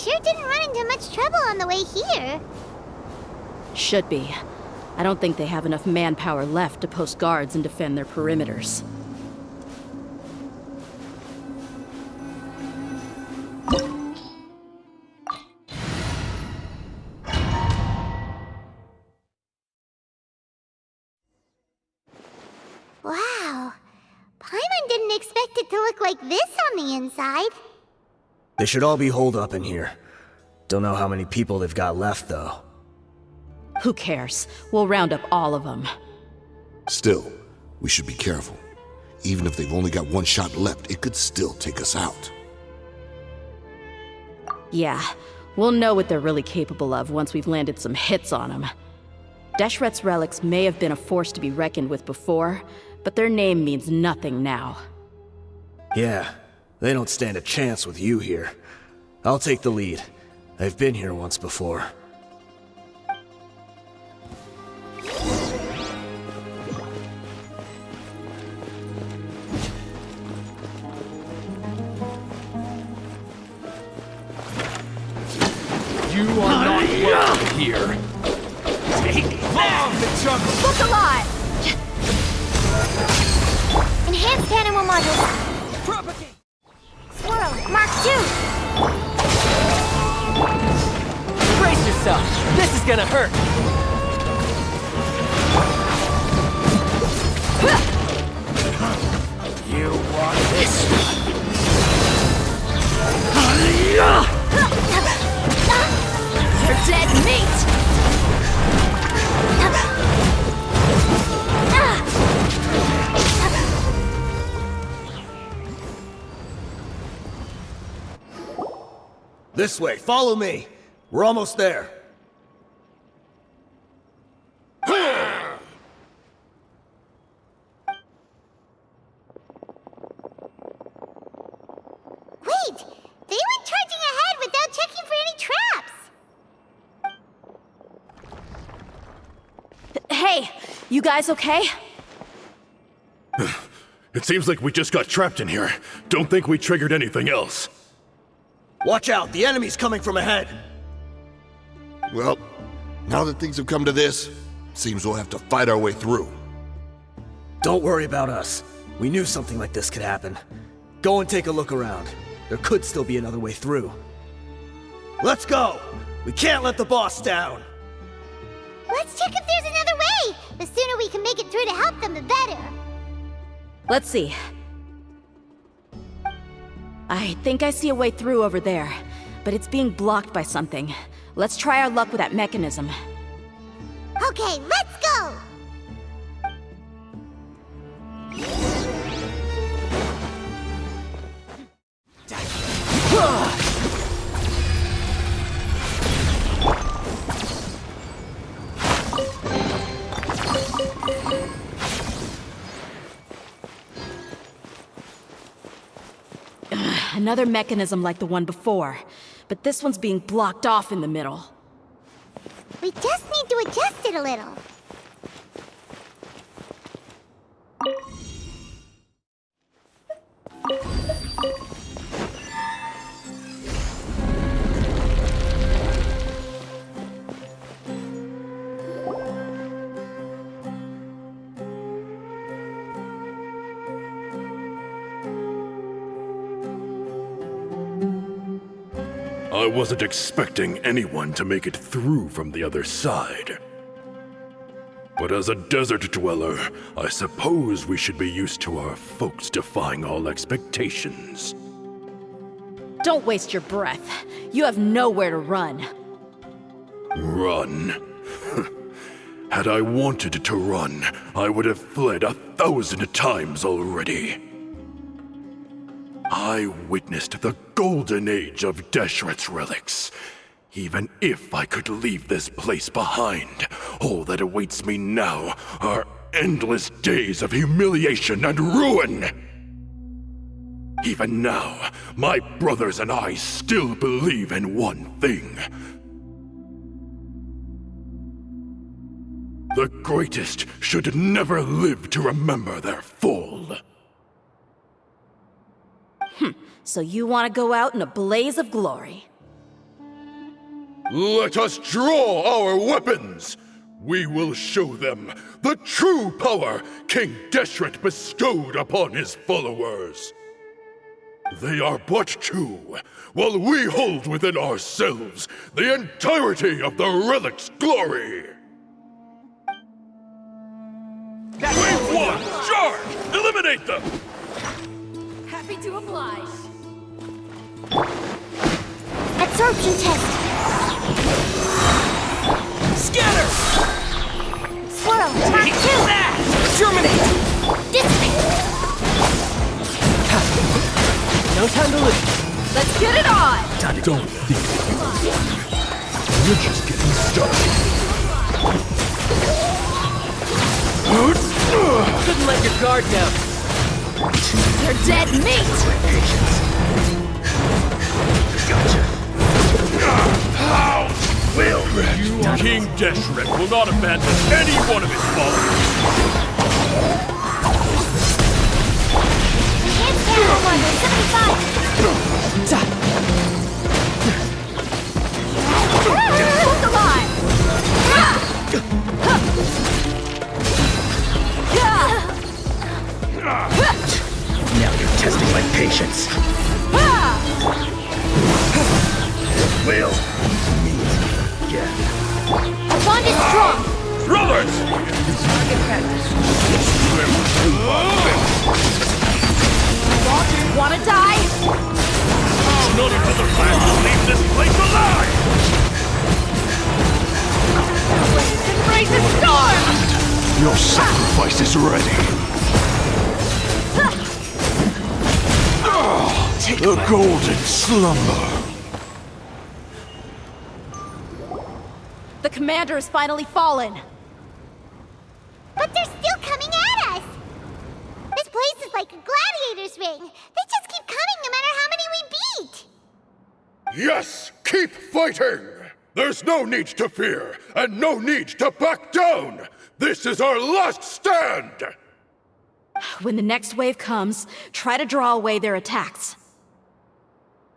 sure didn't run into much trouble on the way here. Should be. I don't think they have enough manpower left to post guards and defend their perimeters. Wow. Paimon didn't expect it to look like this on the inside. They should all be holed up in here. Don't know how many people they've got left, though. Who cares? We'll round up all of them. Still, we should be careful. Even if they've only got one shot left, it could still take us out. Yeah, we'll know what they're really capable of once we've landed some hits on them. Deshret's relics may have been a force to be reckoned with before, but their name means nothing now. Yeah, they don't stand a chance with you here. I'll take the lead. I've been here once before. You are not welcome here. Take that, the jungle. Look alive! Enhanced animal module. Propagate. Swirl, Mark 2. Brace yourself. This is gonna hurt. You want this one? You're dead meat! This way, follow me. We're almost there. Wait! They went charging ahead without checking for any traps! Hey, you guys okay? It seems like we just got trapped in here. Don't think we triggered anything else. Watch out, the enemy's coming from ahead. Well, now that things have come to this, seems we'll have to fight our way through. Don't worry about us. We knew something like this could happen. Go and take a look around. There could still be another way through. Let's go! We can't let the boss down! Let's check if there's another way! The sooner we can make it through to help them, the better. Let's see. I think I see a way through over there, but it's being blocked by something. Let's try our luck with that mechanism. Okay, let's go! Another mechanism like the one before, but this one's being blocked off in the middle. We just need to adjust it a little. I wasn't expecting anyone to make it through from the other side. But as a desert dweller, I suppose we should be used to our folks defying all expectations. Don't waste your breath. You have nowhere to run. Run? Had I wanted to run, I would have fled 1,000 times already. I witnessed the golden age of Deshret's relics. Even if I could leave this place behind, all that awaits me now are endless days of humiliation and ruin. Even now, my brothers and I still believe in one thing. The greatest should never live to remember their fall. So you want to go out in a blaze of glory? Let us draw our weapons! We will show them the true power King Deshret bestowed upon his followers. They are but two, while we hold within ourselves the entirety of the relic's glory! Wave 1! Charge! Eliminate them! Happy to oblige. Absorption test. Scatter! Swirl. Mark 2. Germinate! Dissipate. No time to lose. Let's get it on! Don't think we're just getting started. Couldn't let your guard down. You're dead meat! How will you? King Deshret will not abandon any one of his followers. Enhanced camera one, 75. Hold the line! Now you're testing my patience. Will meet again. The bond is strong. Brothers! Wanna die? None of the plans will leave this place alive! Embrace the storm! Your sacrifice is ready. The golden slumber. The commander has finally fallen. But they're still coming at us. This place is like a gladiator's ring. They just keep coming no matter how many we beat. Yes, keep fighting! There's no need to fear, and no need to back down! This is our last stand! When the next wave comes, try to draw away their attacks.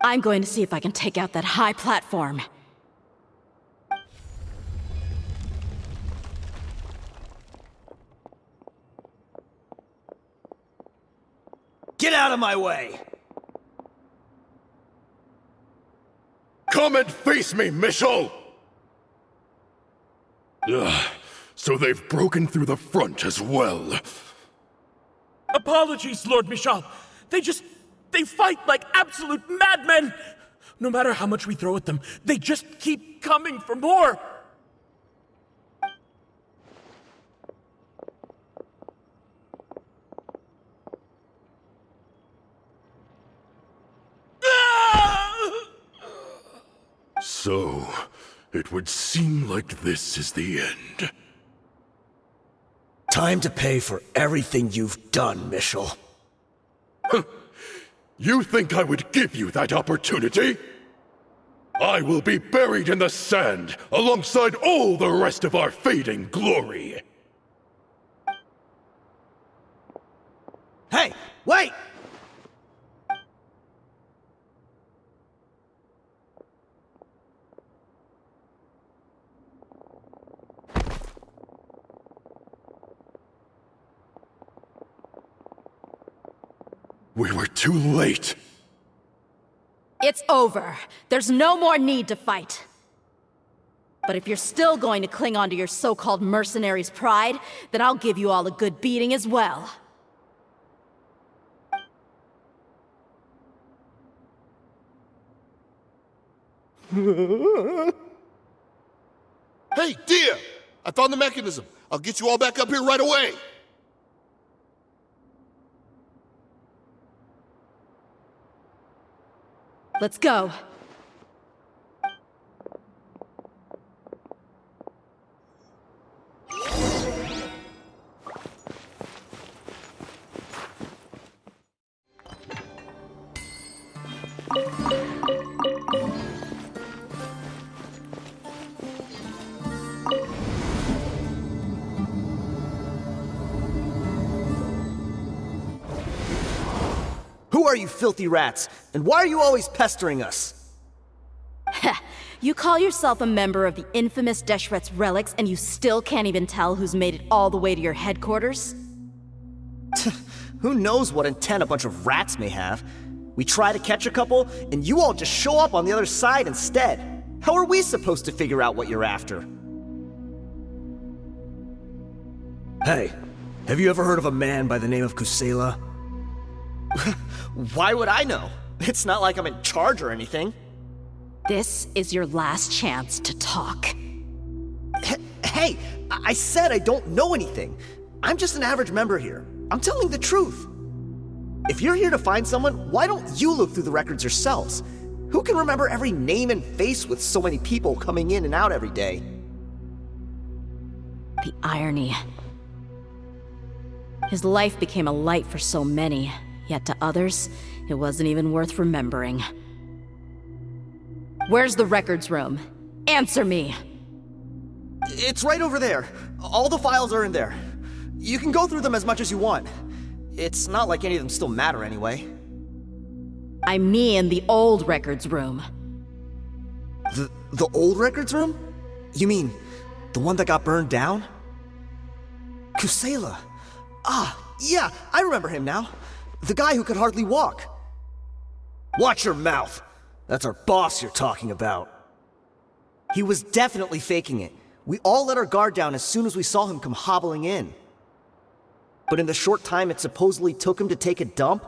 I'm going to see if I can take out that high platform. Get out of my way! Come and face me, Michel! So they've broken through the front as well. Apologies, Lord Michal. They fight like absolute madmen! No matter how much we throw at them, they just keep coming for more! So, it would seem like this is the end. Time to pay for everything you've done, Michel. You think I would give you that opportunity? I will be buried in the sand alongside all the rest of our fading glory. Hey, wait! We were too late. It's over. There's no more need to fight. But if you're still going to cling on to your so-called mercenary's pride, then I'll give you all a good beating as well. Hey, Dehya! I found the mechanism. I'll get you all back up here right away. Let's go. Who are you filthy rats? And why are you always pestering us? You call yourself a member of the infamous Deshret's relics, and you still can't even tell who's made it all the way to your headquarters? Who knows what intent a bunch of rats may have? We try to catch a couple, and you all just show up on the other side instead. How are we supposed to figure out what you're after? Hey, have you ever heard of a man by the name of Kusela? Why would I know? It's not like I'm in charge or anything. This is your last chance to talk. Hey, I said I don't know anything. I'm just an average member here. I'm telling the truth. If you're here to find someone, why don't you look through the records yourselves? Who can remember every name and face with so many people coming in and out every day? The irony. His life became a light for so many, yet to others, it wasn't even worth remembering. Where's the records room? Answer me! It's right over there. All the files are in there. You can go through them as much as you want. It's not like any of them still matter anyway. I mean the old records room. The old records room? You mean, the one that got burned down? Kusela. Ah, yeah, I remember him now. The guy who could hardly walk. Watch your mouth. That's our boss you're talking about. He was definitely faking it. We all let our guard down as soon as we saw him come hobbling in. But in the short time it supposedly took him to take a dump,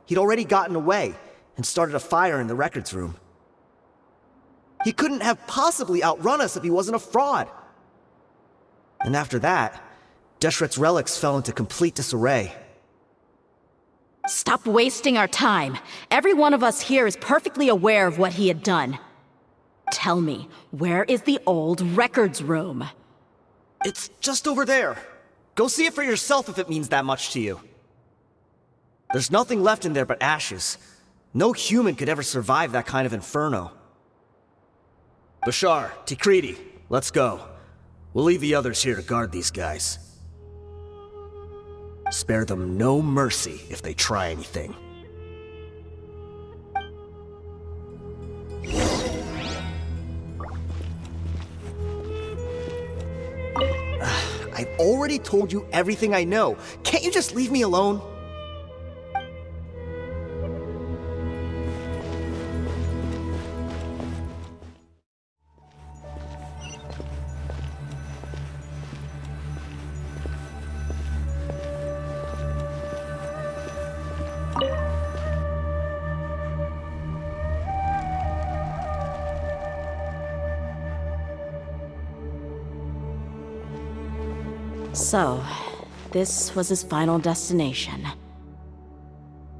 he'd already gotten away and started a fire in the records room. He couldn't have possibly outrun us if he wasn't a fraud. And after that, Deshret's relics fell into complete disarray. Stop wasting our time. Every one of us here is perfectly aware of what he had done. Tell me, where is the old records room? It's just over there. Go see it for yourself if it means that much to you. There's nothing left in there but ashes. No human could ever survive that kind of inferno. Bashar, Tikriti, let's go. We'll leave the others here to guard these guys. Spare them no mercy if they try anything. I've already told you everything I know. Can't you just leave me alone? So, this was his final destination.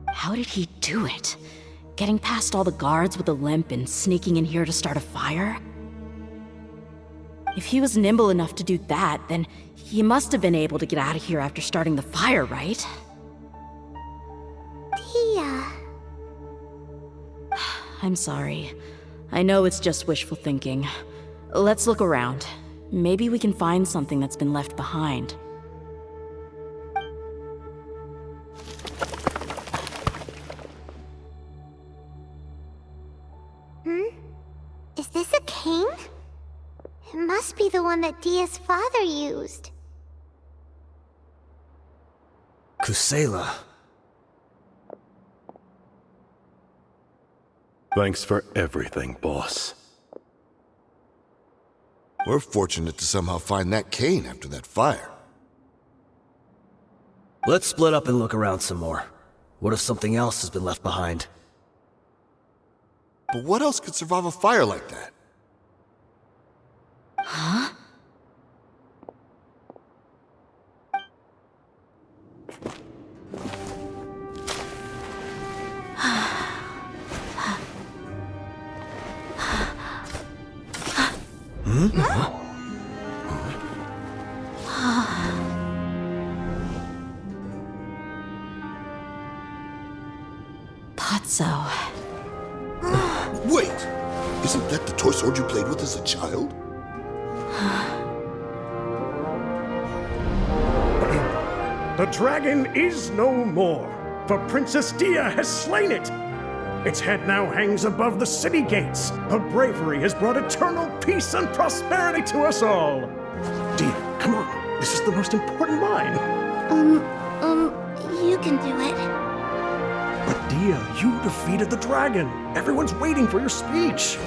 How did he do it? Getting past all the guards with a limp and sneaking in here to start a fire? If he was nimble enough to do that, then he must have been able to get out of here after starting the fire, right? Dehya. I'm sorry. I know it's just wishful thinking. Let's look around. Maybe we can find something that's been left behind. Is this a cane? It must be the one that Dehya's father used. Kusela. Thanks for everything, boss. We're fortunate to somehow find that cane after that fire. Let's split up and look around some more. What if something else has been left behind? But what else could survive a fire like that? Huh? Patso. Wait! Isn't that the toy sword you played with as a child? The dragon is no more, for Princess Dehya has slain it. Its head now hangs above the city gates. Her bravery has brought eternal peace and prosperity to us all. Dehya, come on. This is the most important line. You can do it. But Dehya, you defeated the dragon. Everyone's waiting for your speech.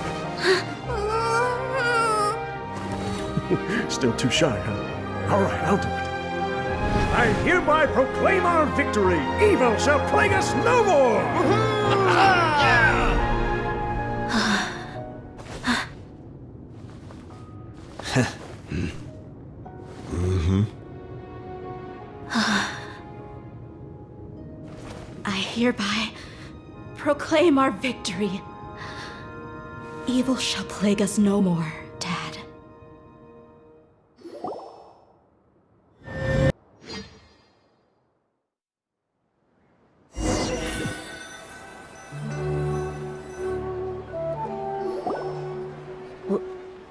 Still too shy, huh? All right, I'll do it. I hereby proclaim our victory. Evil shall plague us no more. I hereby proclaim our victory. Evil shall plague us no more, Dad.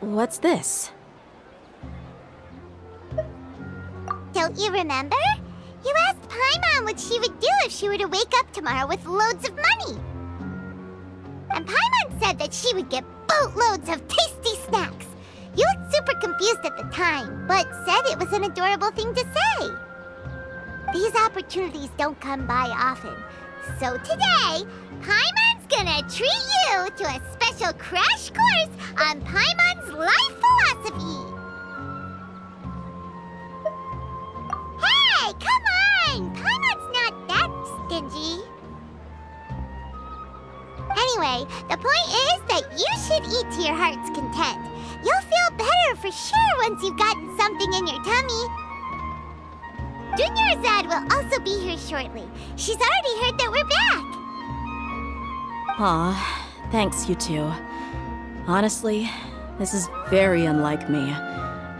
What's this? Don't you remember? You asked Paimon what she would do if she were to wake up tomorrow with loads of money. And Paimon said that she would get boatloads of tasty snacks. You looked super confused at the time, but said it was an adorable thing to say. These opportunities don't come by often. So today, Paimon's gonna treat you to a special crash course on Paimon's life philosophy. Hey, come on! Paimon's not that stingy. Anyway, the point is that you should eat to your heart's content. You'll feel better for sure once you've gotten something in your tummy. Dunyarzad will also be here shortly. She's already heard that we're back. Aw, thanks you two. Honestly, this is very unlike me.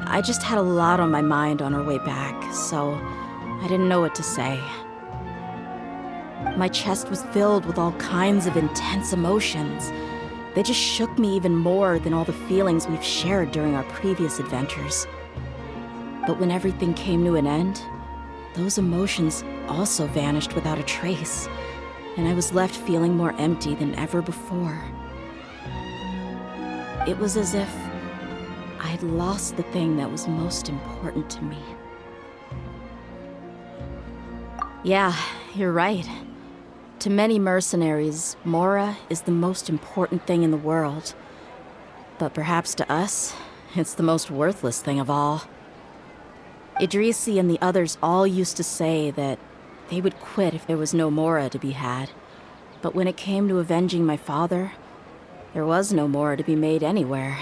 I just had a lot on my mind on our way back, so I didn't know what to say. My chest was filled with all kinds of intense emotions. They just shook me even more than all the feelings we've shared during our previous adventures. But when everything came to an end, those emotions also vanished without a trace, and I was left feeling more empty than ever before. It was as if I had lost the thing that was most important to me. Yeah, you're right. To many mercenaries, Mora is the most important thing in the world. But perhaps to us, it's the most worthless thing of all. Idrisi and the others all used to say that they would quit if there was no Mora to be had. But when it came to avenging my father, there was no Mora to be made anywhere.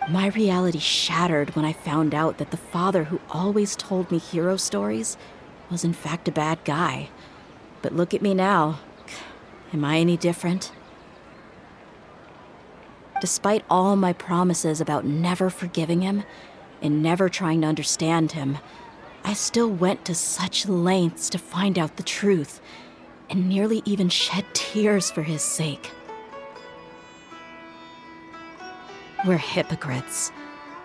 My reality shattered when I found out that the father who always told me hero stories was in fact a bad guy. But look at me now. Am I any different? Despite all my promises about never forgiving him and never trying to understand him, I still went to such lengths to find out the truth, and nearly even shed tears for his sake. We're hypocrites,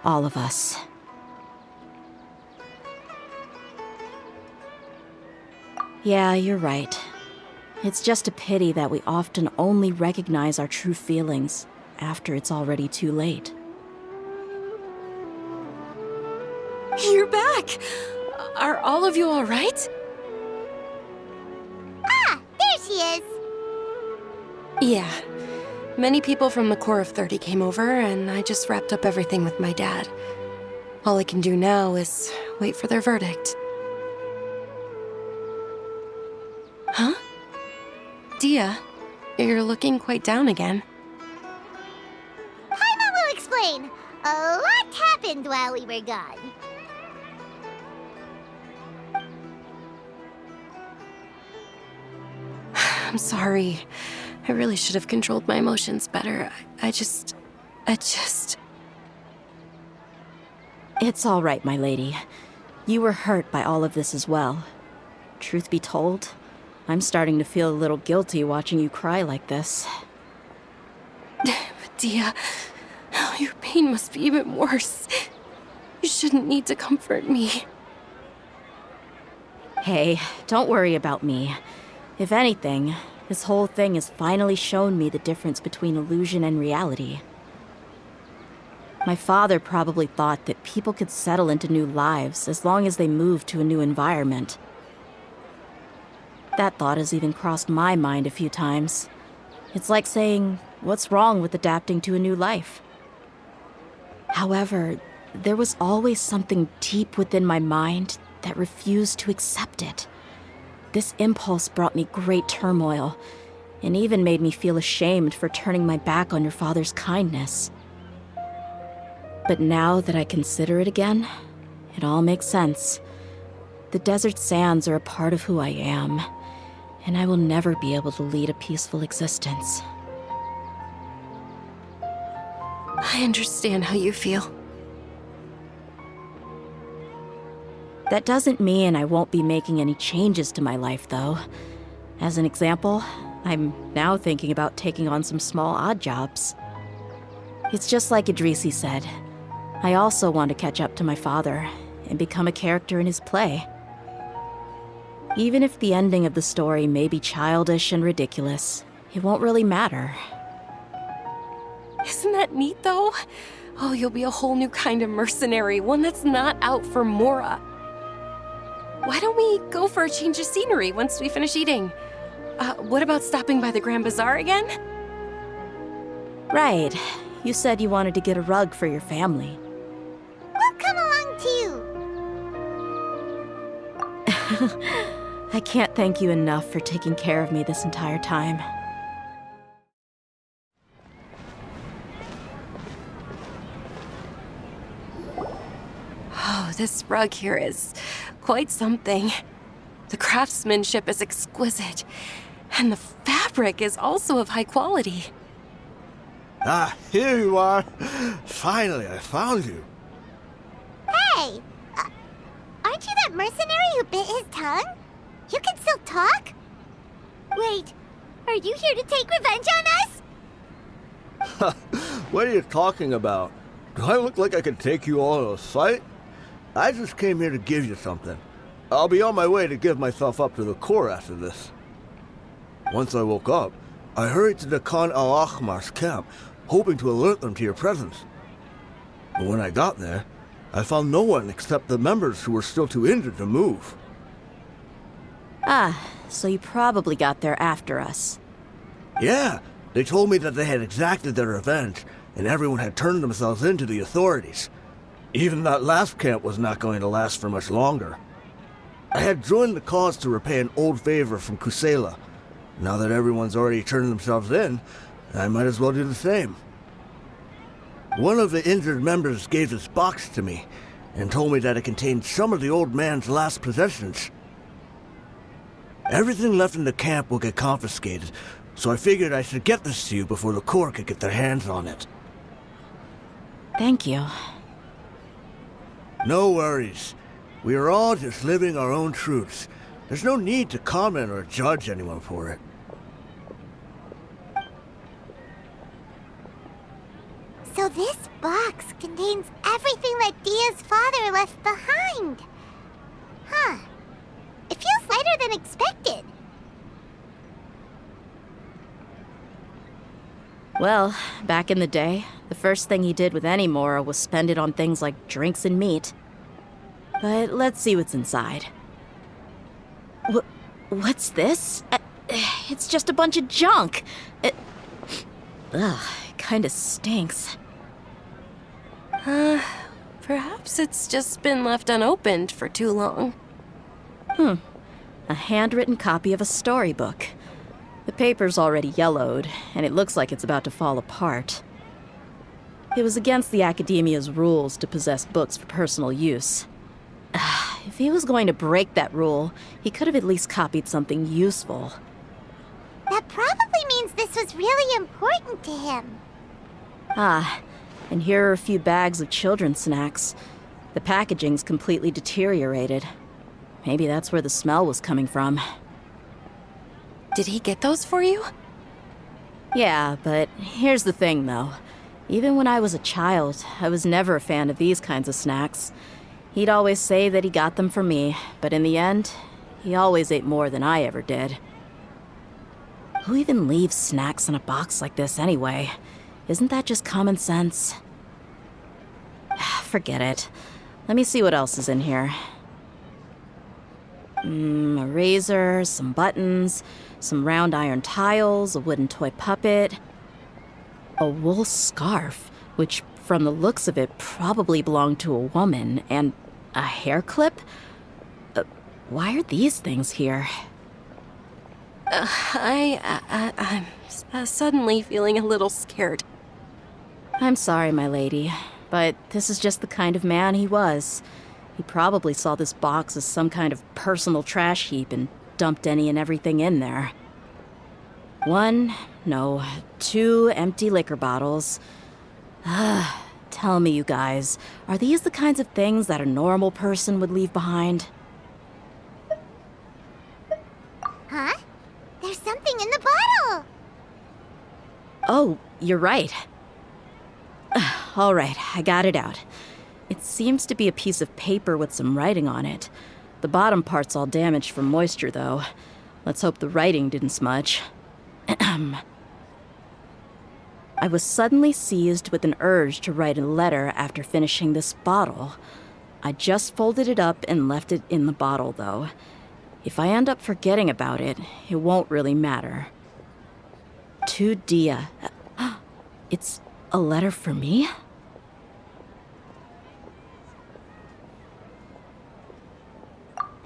all of us. Yeah, you're right. It's just a pity that we often only recognize our true feelings after it's already too late. You're back! Are all of you all right? Ah, there she is. Yeah. Many people from the Corps of 30 came over, and I just wrapped up everything with my dad. All I can do now is wait for their verdict. Huh? Dehya, you're looking quite down again. Paimon will explain. A lot happened while we were gone. I'm sorry. I really should have controlled my emotions better. I just... It's all right, my lady. You were hurt by all of this as well. Truth be told, I'm starting to feel a little guilty watching you cry like this. But Dehya, oh, your pain must be even worse. You shouldn't need to comfort me. Hey, don't worry about me. If anything, this whole thing has finally shown me the difference between illusion and reality. My father probably thought that people could settle into new lives as long as they moved to a new environment. That thought has even crossed my mind a few times. It's like saying, what's wrong with adapting to a new life? However, there was always something deep within my mind that refused to accept it. This impulse brought me great turmoil, and even made me feel ashamed for turning my back on your father's kindness. But now that I consider it again, it all makes sense. The desert sands are a part of who I am, and I will never be able to lead a peaceful existence. I understand how you feel. That doesn't mean I won't be making any changes to my life, though. As an example, I'm now thinking about taking on some small odd jobs. It's just like Idrisi said. I also want to catch up to my father and become a character in his play. Even if the ending of the story may be childish and ridiculous, it won't really matter. Isn't that neat, though? Oh, you'll be a whole new kind of mercenary, one that's not out for Mora. Why don't we go for a change of scenery once we finish eating? What about stopping by the Grand Bazaar again? Right. You said you wanted to get a rug for your family. We'll come along too. I can't thank you enough for taking care of me this entire time. Oh, this rug here is quite something. The craftsmanship is exquisite, and the fabric is also of high quality. Ah, here you are. Finally, I found you. Hey! Aren't you that mercenary who bit his tongue? You can still talk? Wait, are you here to take revenge on us? What are you talking about? Do I look like I can take you all in a fight? I just came here to give you something. I'll be on my way to give myself up to the Corps after this. Once I woke up, I hurried to the Khan al-Ahmar's camp, hoping to alert them to your presence. But when I got there, I found no one except the members who were still too injured to move. Ah, so you probably got there after us. Yeah, they told me that they had exacted their revenge, and everyone had turned themselves in to the authorities. Even that last camp was not going to last for much longer. I had joined the cause to repay an old favor from Kusela. Now that everyone's already turned themselves in, I might as well do the same. One of the injured members gave this box to me, and told me that it contained some of the old man's last possessions. Everything left in the camp will get confiscated, so I figured I should get this to you before the Corps could get their hands on it. Thank you. No worries. We are all just living our own truths. There's no need to comment or judge anyone for it. So this box contains everything that Dehya's father left behind. Huh. It feels lighter than expected. Well, back in the day, the first thing he did with any Mora was spend it on things like drinks and meat. But let's see what's inside. What's this? It's just a bunch of junk. It kinda stinks. Perhaps it's just been left unopened for too long. A handwritten copy of a storybook. The paper's already yellowed, and it looks like it's about to fall apart. It was against the Academia's rules to possess books for personal use. If he was going to break that rule, he could have at least copied something useful. That probably means this was really important to him. Ah, and here are a few bags of children's snacks. The packaging's completely deteriorated. Maybe that's where the smell was coming from. Did he get those for you? Yeah, but here's the thing, though. Even when I was a child, I was never a fan of these kinds of snacks. He'd always say that he got them for me, but in the end, he always ate more than I ever did. Who even leaves snacks in a box like this anyway? Isn't that just common sense? Forget it. Let me see what else is in here. A razor, some buttons, some round iron tiles, a wooden toy puppet, a wool scarf, which from the looks of it probably belonged to a woman, and a hair clip? Why are these things here? I'm suddenly feeling a little scared. I'm sorry, my lady, but this is just the kind of man he was. He probably saw this box as some kind of personal trash heap and dumped any and everything in there. 2 empty liquor bottles. Tell me, you guys, are these the kinds of things that a normal person would leave behind? Huh? There's something in the bottle! Oh, you're right. All right, I got it out. It seems to be a piece of paper with some writing on it. The bottom part's all damaged from moisture, though. Let's hope the writing didn't smudge. I was suddenly seized with an urge to write a letter after finishing this bottle. I just folded it up and left it in the bottle, though. If I end up forgetting about it, it won't really matter. To Dehya. It's a letter for me?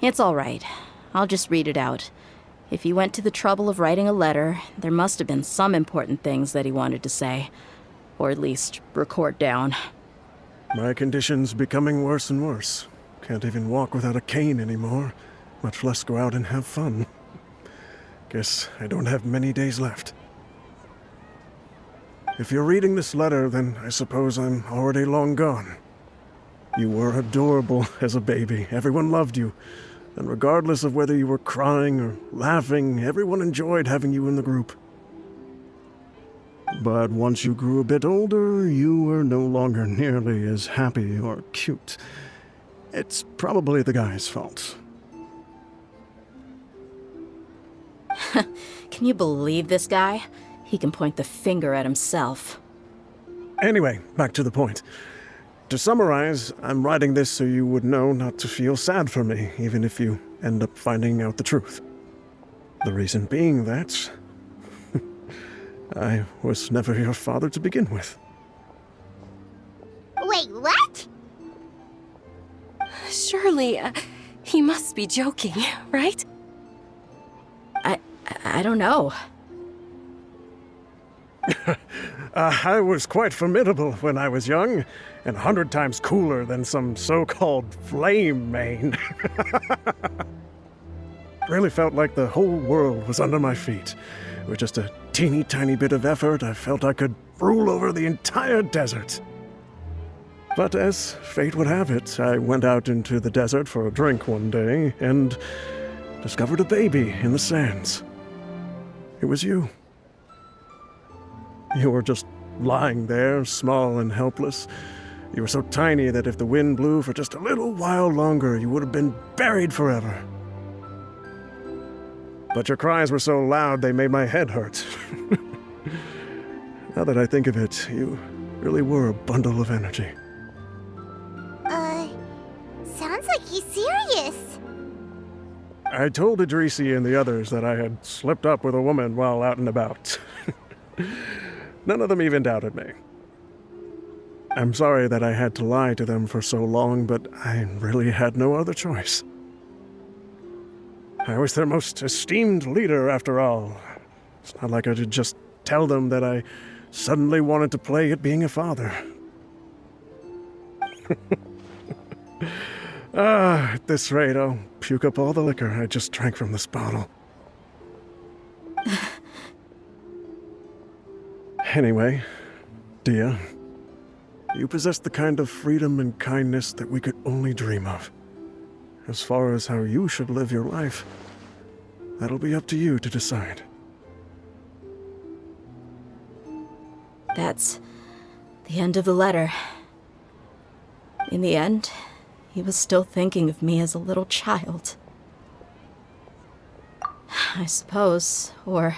It's all right. I'll just read it out. If he went to the trouble of writing a letter, there must have been some important things that he wanted to say. Or at least record down. My condition's becoming worse and worse. Can't even walk without a cane anymore, much less go out and have fun. Guess I don't have many days left. If you're reading this letter, then I suppose I'm already long gone. You were adorable as a baby. Everyone loved you. And regardless of whether you were crying or laughing, everyone enjoyed having you in the group. But once you grew a bit older, you were no longer nearly as happy or cute. It's probably the guy's fault. Can you believe this guy? He can point the finger at himself. Anyway, back to the point. To summarize, I'm writing this so you would know not to feel sad for me, even if you end up finding out the truth. The reason being that I was never your father to begin with. Wait, what? Surely, he must be joking, right? I don't know. I was quite formidable when I was young, and 100 times cooler than some so-called flame main. Really felt like the whole world was under my feet. With just a teeny tiny bit of effort, I felt I could rule over the entire desert. But as fate would have it, I went out into the desert for a drink one day and discovered a baby in the sands. It was you. You were just lying there, small and helpless. You were so tiny that if the wind blew for just a little while longer, you would have been buried forever. But your cries were so loud they made my head hurt. Now that I think of it, you really were a bundle of energy. Sounds like he's serious. I told Idrisi and the others that I had slipped up with a woman while out and about. None of them even doubted me. I'm sorry that I had to lie to them for so long, but I really had no other choice. I was their most esteemed leader, after all. It's not like I could just tell them that I suddenly wanted to play at being a father. At this rate, I'll puke up all the liquor I just drank from this bottle. Anyway, Dehya, you possess the kind of freedom and kindness that we could only dream of. As far as how you should live your life, that'll be up to you to decide. That's the end of the letter. In the end, he was still thinking of me as a little child. I suppose, or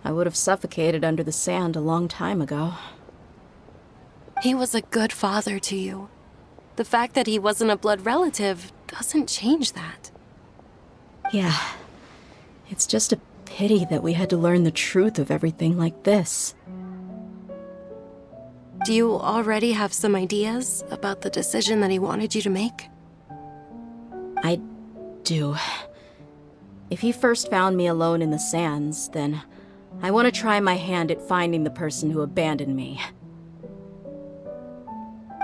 I would have suffocated under the sand a long time ago. He was a good father to you. The fact that he wasn't a blood relative doesn't change that. Yeah. It's just a pity that we had to learn the truth of everything like this. Do you already have some ideas about the decision that he wanted you to make? I do. If he first found me alone in the sands, then I want to try my hand at finding the person who abandoned me.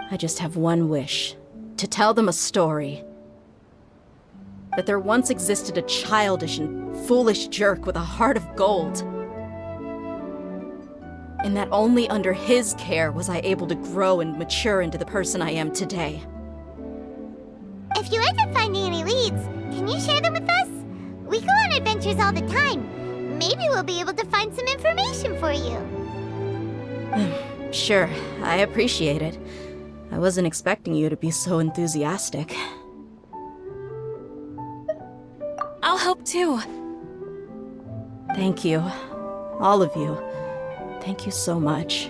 I just have one wish. To tell them a story. That there once existed a childish and foolish jerk with a heart of gold. And that only under his care was I able to grow and mature into the person I am today. If you end up finding any leads, can you share them with us? We go on adventures all the time. Maybe we'll be able to find some information for you. Sure, I appreciate it. I wasn't expecting you to be so enthusiastic. I'll help too. Thank you. All of you. Thank you so much.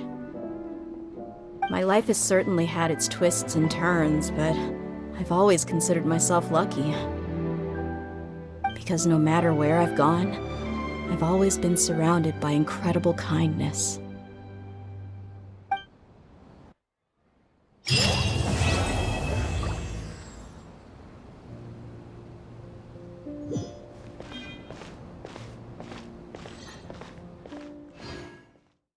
My life has certainly had its twists and turns, but I've always considered myself lucky. Because no matter where I've gone, I've always been surrounded by incredible kindness.